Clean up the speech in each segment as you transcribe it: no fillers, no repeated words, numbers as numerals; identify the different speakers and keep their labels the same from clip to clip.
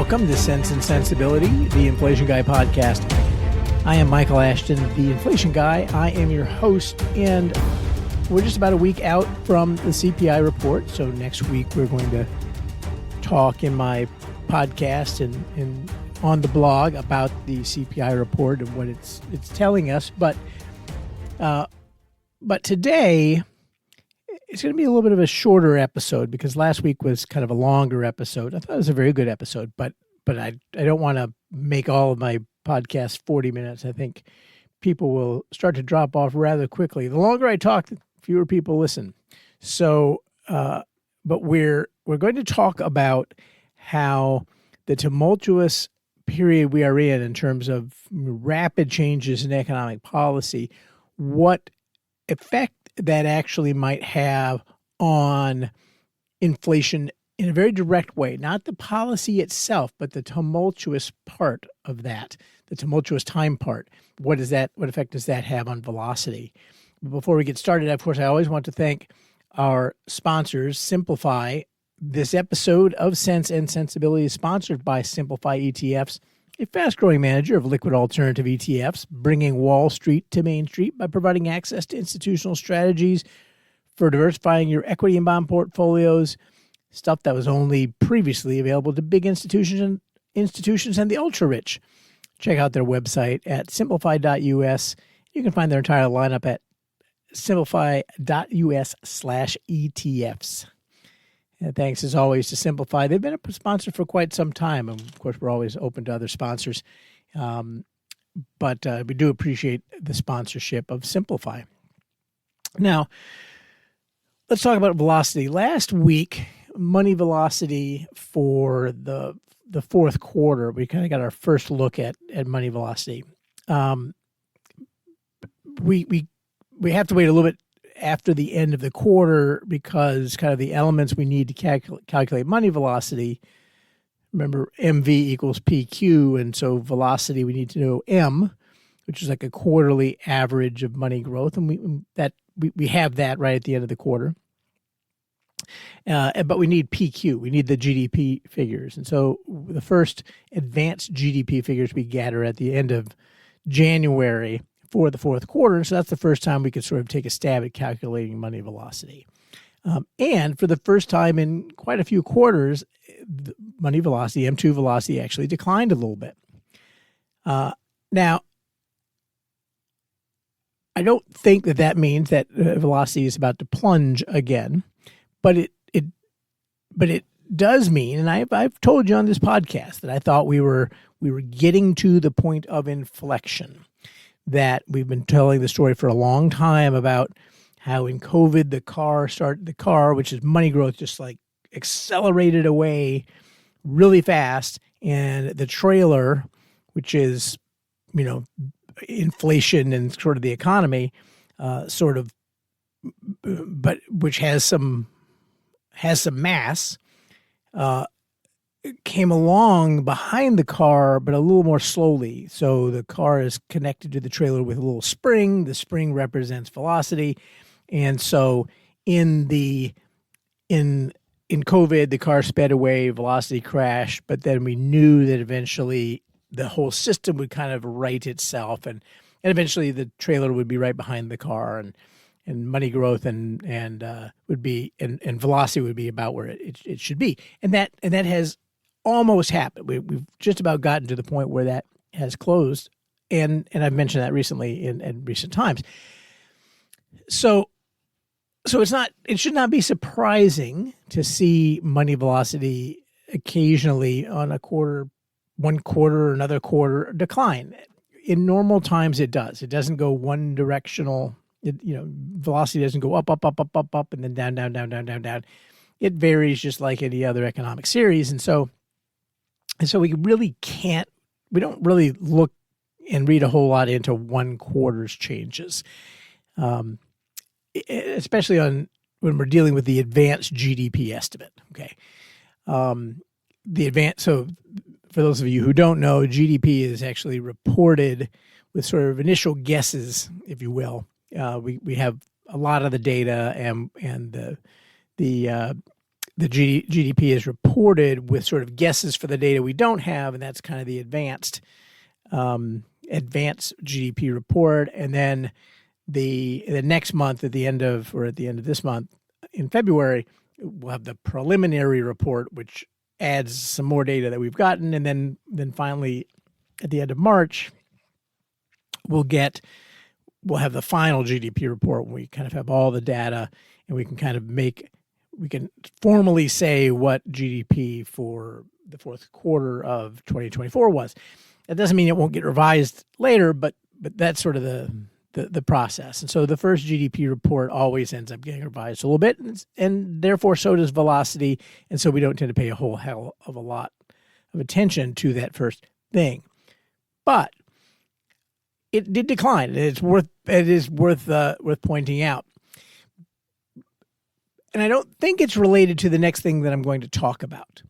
Speaker 1: Welcome to Sense and Sensibility, the Inflation Guy podcast. I am Michael Ashton, the Inflation Guy. I am your host, and we're just about a week out from the CPI report. So next week we're going to talk in my podcast and on the blog about the CPI report and what it's telling us. But today it's going to be a little bit of a shorter episode because last week was kind of a longer episode. I thought it was a very good episode, but I don't want to make all of my podcasts 40 minutes. I think people will start to drop off rather quickly. The longer I talk, the fewer people listen. So, but we're going to talk about how the tumultuous period we are in terms of rapid changes in economic policy, what effect that actually might have on inflation in a very direct way, not the policy itself, but the tumultuous part of that, the tumultuous time part. What effect does that have on velocity? Before we get started, of course, I always want to thank our sponsors. Simplify. This episode of Sense and Sensibility is sponsored by Simplify ETFs, a fast-growing manager of liquid alternative ETFs, bringing Wall Street to Main Street by providing access to institutional strategies for diversifying your equity and bond portfolios, stuff that was only previously available to big institutions and the ultra-rich. Check out their website at simplify.us. You can find their entire lineup at simplify.us/ETFs. And thanks, as always, to Simplify. They've been a sponsor for quite some time. And, of course, we're always open to other sponsors. But we do appreciate the sponsorship of Simplify. Now, let's talk about velocity. Last week, money velocity for the fourth quarter, we kind of got our first look at money velocity. We have to wait a little bit after the end of the quarter because kind of the elements we need to calculate money velocity. Remember, MV equals PQ, and so velocity we need to know M, which is like a quarterly average of money growth, and we have that right at the end of the quarter. But we need PQ. We need the GDP figures, and so the first advanced GDP figures we gather at the end of January for the fourth quarter. So that's the first time we could sort of take a stab at calculating money velocity. And for the first time in quite a few quarters, the money velocity, M2 velocity, actually declined a little bit. Now, I don't think that means that velocity is about to plunge again, but it does mean, and I've told you on this podcast that I thought we were getting to the point of inflection. That we've been telling the story for a long time about how in COVID, the car, which is money growth, just like accelerated away really fast. And the trailer, which is, inflation and sort of the economy, but which has some mass, came along behind the car, but a little more slowly. So the car is connected to the trailer with a little spring. The spring represents velocity. And so in COVID, the car sped away, velocity crashed, but then we knew that eventually the whole system would kind of right itself, and eventually the trailer would be right behind the car, and money growth and would be and velocity would be about where it should be. And that has almost happened. We've just about gotten to the point where that has closed, and I've mentioned that recently in recent times. So it should not be surprising to see money velocity occasionally on one quarter, another quarter decline. In normal times, it does. It doesn't go one directional. Velocity doesn't go up, and then down, down, down, down, down, down. It varies just like any other economic series, and so we don't really look and read a whole lot into one quarter's changes, especially when we're dealing with the advanced GDP estimate. Okay, so for those of you who don't know, GDP is actually reported with sort of initial guesses, if you will. We have a lot of the data and the GDP is reported with sort of guesses for the data we don't have, and that's kind of the advanced GDP report. And then the next month at the end of this month in February, we'll have the preliminary report, which adds some more data that we've gotten. And then finally at the end of March, we'll have the final GDP report when we kind of have all the data, and we can formally say what GDP for the fourth quarter of 2024 was. That doesn't mean it won't get revised later, but that's sort of the process. And so the first GDP report always ends up getting revised a little bit, and therefore so does velocity. And so we don't tend to pay a whole hell of a lot of attention to that first thing. But it did decline. It is worth pointing out. And I don't think it's related to the next thing that I'm going to talk about.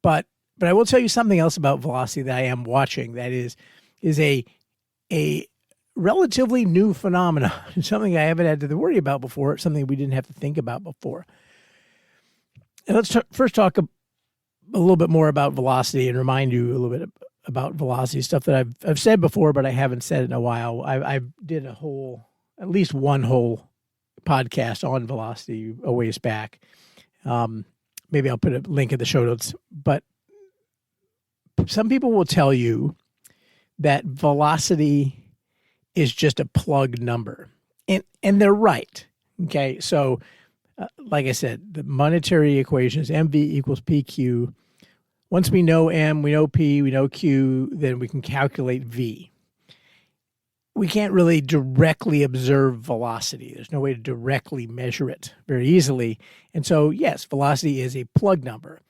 Speaker 1: But I will tell you something else about velocity that I am watching that is a relatively new phenomenon, something I haven't had to worry about before, something we didn't have to think about before. And let's first talk a little bit more about velocity and remind you a little bit about velocity, stuff that I've said before, but I haven't said it in a while. I did at least one whole podcast on velocity a ways back. Maybe I'll put a link in the show notes, but some people will tell you that velocity is just a plug number, and they're right. Okay. So like I said, the monetary equation is MV equals PQ. Once we know M, we know P, we know Q, then we can calculate V. We can't really directly observe velocity. There's no way to directly measure it very easily. And so, yes, velocity is a plug number.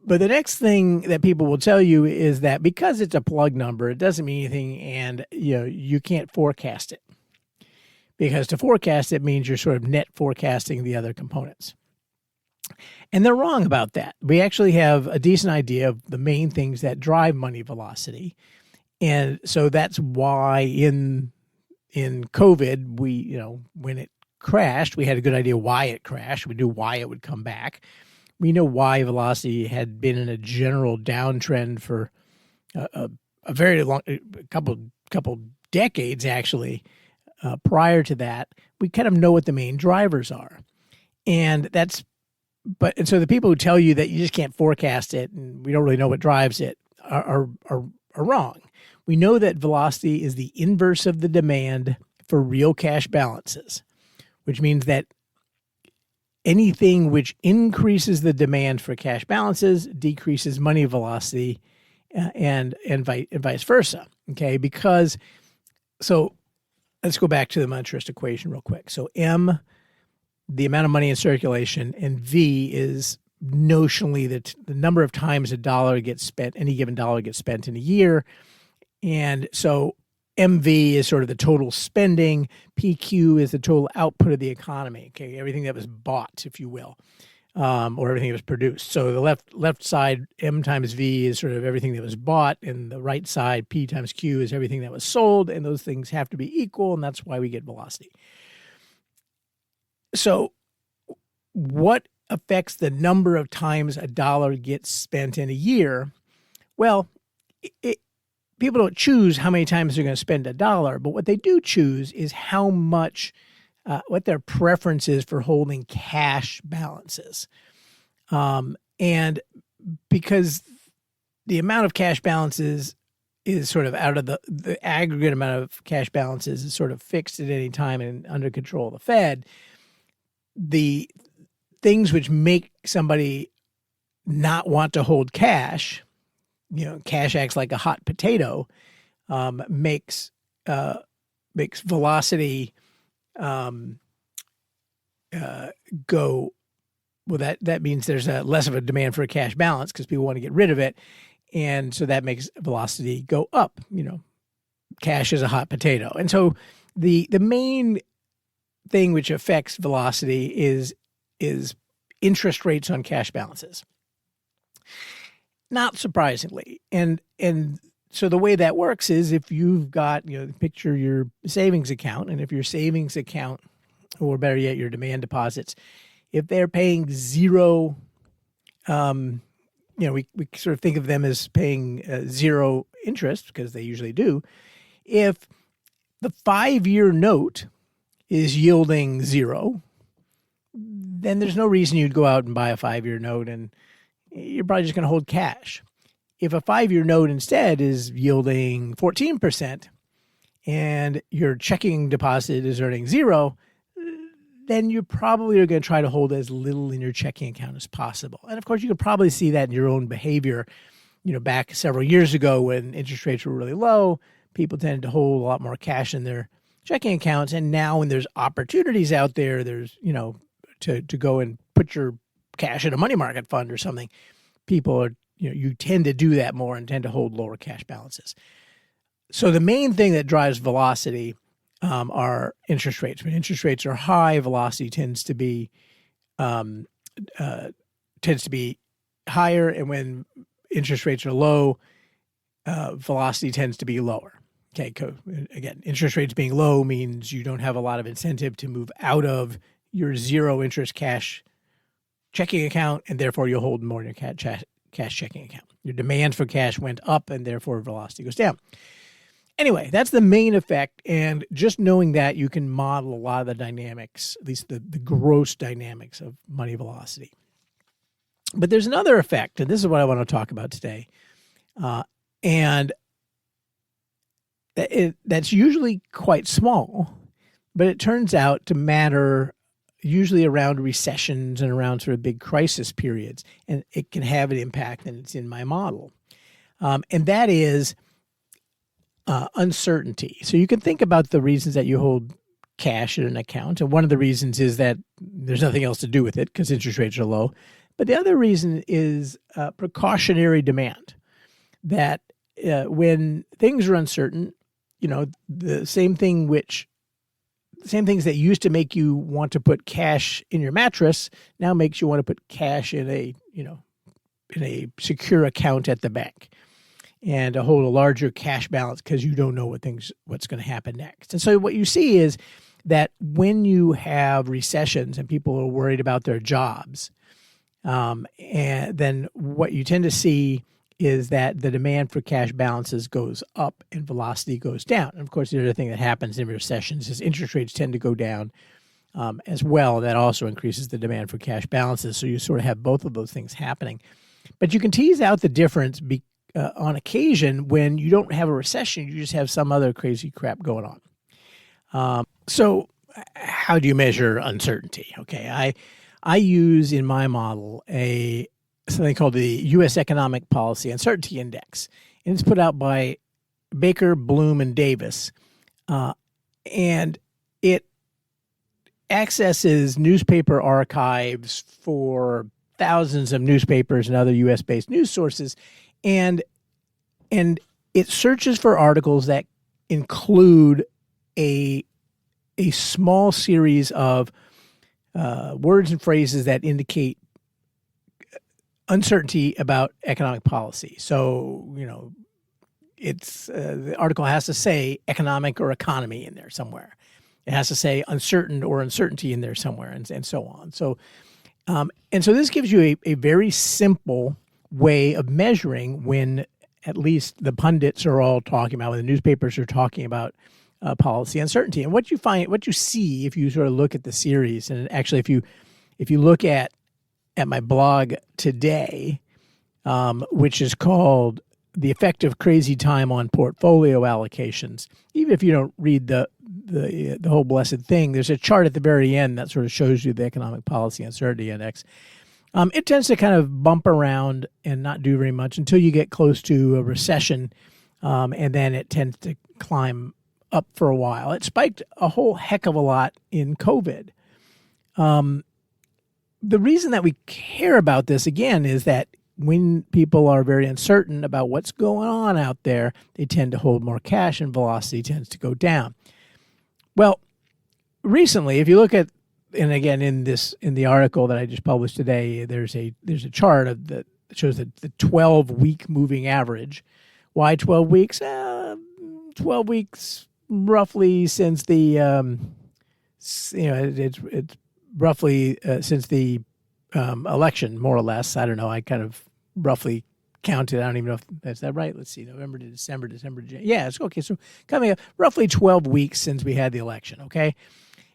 Speaker 1: But the next thing that people will tell you is that because it's a plug number, it doesn't mean anything, and you can't forecast it. Because to forecast it means you're sort of net forecasting the other components. And they're wrong about that. We actually have a decent idea of the main things that drive money velocity. And so that's why in COVID, when it crashed, we had a good idea why it crashed. We knew why it would come back. We know why velocity had been in a general downtrend for a very long, couple decades actually. Prior to that, we kind of know what the main drivers are, and so the people who tell you that you just can't forecast it and we don't really know what drives it are wrong. We know that velocity is the inverse of the demand for real cash balances, which means that anything which increases the demand for cash balances decreases money velocity, and vice versa. Okay, so let's go back to the monetarist equation real quick. So M, the amount of money in circulation, and V is notionally the number of times any given dollar gets spent in a year. And so MV is sort of the total spending. PQ is the total output of the economy. Okay, everything that was bought, if you will, or everything that was produced. So the left side, M times V, is sort of everything that was bought, and the right side, P times Q, is everything that was sold. And those things have to be equal, and that's why we get velocity. So what affects the number of times a dollar gets spent in a year? Well, people don't choose how many times they're going to spend a dollar, but what they do choose is how much, what their preference is for holding cash balances. And because the amount of cash balances is sort of out of the aggregate amount of cash balances is sort of fixed at any time and under control of the Fed, the things which make somebody not want to hold cash, cash acts like a hot potato, makes velocity go. Well, that means there's less of a demand for a cash balance because people want to get rid of it, and so that makes velocity go up. Cash is a hot potato, and so the main thing which affects velocity is interest rates on cash balances. Not surprisingly. And so the way that works is if you've got, picture your savings account, and if your savings account, or better yet, your demand deposits, if they're paying zero, we sort of think of them as paying zero interest because they usually do. If the 5-year note is yielding zero, then there's no reason you'd go out and buy a 5-year note, and you're probably just going to hold cash. If a 5-year note instead is yielding 14% and your checking deposit is earning zero, then you probably are going to try to hold as little in your checking account as possible. And of course, you can probably see that in your own behavior. Back several years ago when interest rates were really low, people tended to hold a lot more cash in their checking accounts. And now when there's opportunities out there, there's, to go and put your cash in a money market fund or something, people are, you tend to do that more and tend to hold lower cash balances. So the main thing that drives velocity are interest rates. When interest rates are high, velocity tends to be higher, and when interest rates are low, velocity tends to be lower. Okay, again, interest rates being low means you don't have a lot of incentive to move out of your zero interest cash checking account, and therefore you'll hold more in your cash checking account. Your demand for cash went up, and therefore velocity goes down. Anyway, that's the main effect, and just knowing that, you can model a lot of the dynamics, at least the gross dynamics of money velocity. But there's another effect, and this is what I want to talk about today, and that's usually quite small, but it turns out to matter usually around recessions and around sort of big crisis periods, and it can have an impact, and it's in my model. And that is uncertainty. So you can think about the reasons that you hold cash in an account, and one of the reasons is that there's nothing else to do with it because interest rates are low. But the other reason is precautionary demand, that when things are uncertain, the same things that used to make you want to put cash in your mattress now makes you want to put cash in a secure account at the bank and to hold a larger cash balance because you don't know what's going to happen next. And so what you see is that when you have recessions and people are worried about their jobs, and then what you tend to see is that the demand for cash balances goes up and velocity goes down. And of course, the other thing that happens in recessions is interest rates tend to go down as well. That also increases the demand for cash balances. So you sort of have both of those things happening. But you can tease out the difference on occasion when you don't have a recession, you just have some other crazy crap going on. So how do you measure uncertainty? Okay, I use in my model something called the U.S. Economic Policy Uncertainty Index, and it's put out by Baker, Bloom, and Davis, and it accesses newspaper archives for thousands of newspapers and other U.S.-based news sources, and it searches for articles that include a small series of words and phrases that indicate uncertainty about economic policy. So, it's the article has to say economic or economy in there somewhere. It has to say uncertain or uncertainty in there somewhere, and so on. So, and so this gives you a very simple way of measuring when at least the pundits are all talking about, when the newspapers are talking about policy uncertainty. And what you see if you sort of look at the series, and actually if you look at my blog today, which is called The Effect of Crazy Time on Portfolio Allocations, even if you don't read the whole blessed thing, there's a chart at the very end that sort of shows you the Economic Policy Uncertainty Index. It tends to kind of bump around and not do very much until you get close to a recession, and then it tends to climb up for a while. It spiked a whole heck of a lot in COVID. The reason that we care about this, again, is that when people are very uncertain about what's going on out there, they tend to hold more cash and velocity tends to go down. Well, recently, if you look at, and again, in the article that I just published today, there's a chart that shows the 12-week moving average. Why 12 weeks? 12 weeks roughly since the, it's roughly since the election, more or less. I don't know. I kind of roughly counted. I don't even know if that's that right. Let's see, November to December, yeah, it's okay. So coming up roughly 12 weeks since we had the election. Okay.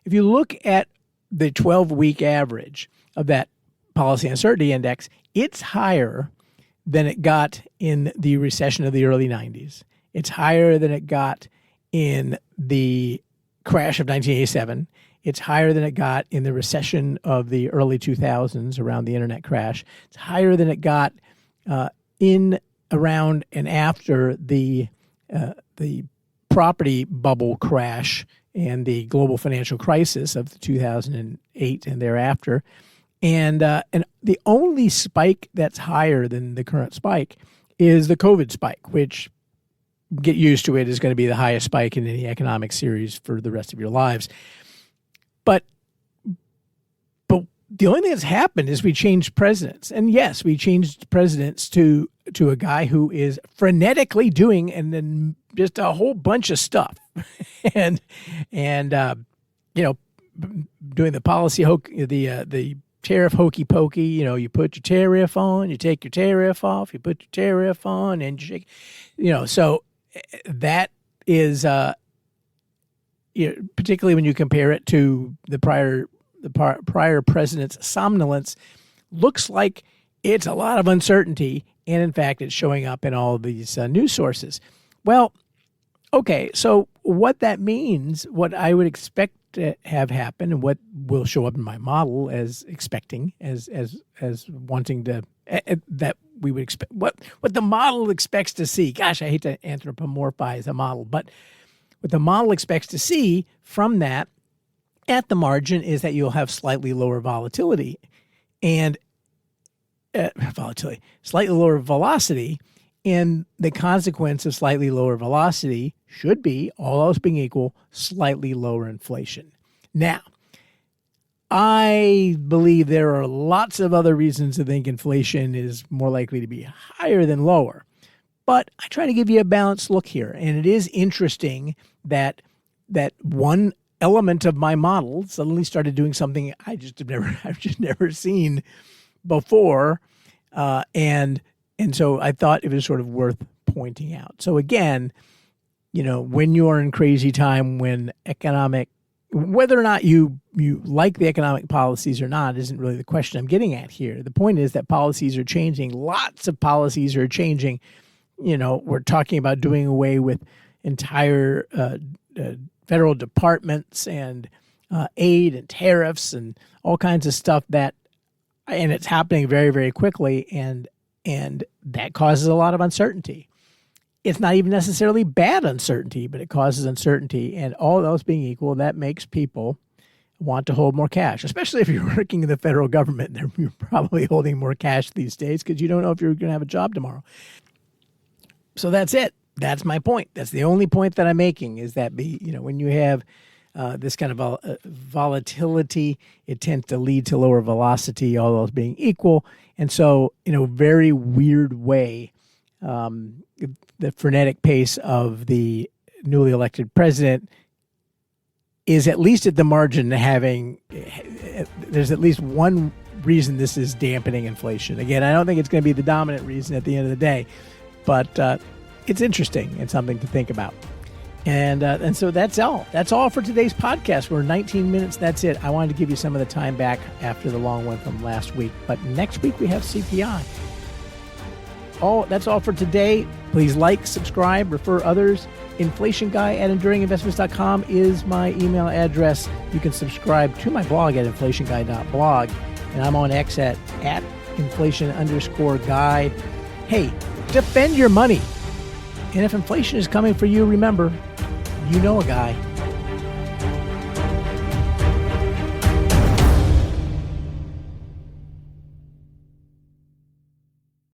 Speaker 1: If you look at the 12-week average of that policy uncertainty index, it's higher than it got in the recession of the early 90s. It's higher than it got in the crash of 1987. It's higher than it got in the recession of the early 2000s around the internet crash. It's higher than it got in, around, and after the property bubble crash and the global financial crisis of 2008 and thereafter. And the only spike that's higher than the current spike is the COVID spike, which, get used to it, is going to be the highest spike in any economic series for the rest of your lives. But the only thing that's happened is we changed presidents. And yes, we changed presidents to a guy who is frenetically doing and then just a whole bunch of stuff. and doing the policy, the tariff hokey pokey, you put your tariff on, you take your tariff off, you put your tariff on, and you shake, so that is, particularly when you compare it to the prior president's somnolence, looks like it's a lot of uncertainty. And in fact, it's showing up in all of these news sources. Well, okay, so what that means, what I would expect to have happen, and what will show up in my model as expecting, as wanting to, that we would expect, what the model expects to see. Gosh, I hate to anthropomorphize a model, but what the model expects to see from that at the margin is that you'll have slightly lower volatility and slightly lower velocity. And the consequence of slightly lower velocity should be, all else being equal, slightly lower inflation. Now, I believe there are lots of other reasons to think inflation is more likely to be higher than lower. But I try to give you a balanced look here. And it is interesting that one element of my model suddenly started doing something I've just never seen before. And so I thought it was sort of worth pointing out. So again, when you are in crazy time, when whether or not you like the economic policies or not isn't really the question I'm getting at here. The point is that policies are changing. Lots of policies are changing. We're talking about doing away with entire federal departments and aid and tariffs and all kinds of stuff and it's happening very, very quickly. And that causes a lot of uncertainty. It's not even necessarily bad uncertainty, but it causes uncertainty. And all else being equal, that makes people want to hold more cash, especially if you're working in the federal government. You're probably holding more cash these days because you don't know if you're going to have a job tomorrow. So that's it. That's my point. That's the only point that I'm making, is that when you have this kind of volatility, it tends to lead to lower velocity, all else being equal. And so, in a very weird way, the frenetic pace of the newly elected president is, at least at the margin, there's at least one reason this is dampening inflation. Again, I don't think it's going to be the dominant reason at the end of the day, but it's interesting and something to think about. And so that's all. That's all for today's podcast. We're 19 minutes. That's it. I wanted to give you some of the time back after the long one from last week. But next week we have CPI. That's all for today. Please like, subscribe, refer others. InflationGuy@EnduringInvestments.com is my email address. You can subscribe to my blog at inflationguy.blog. And I'm on X at inflation_guy. Hey, defend your money. And if inflation is coming for you, remember, you know a guy.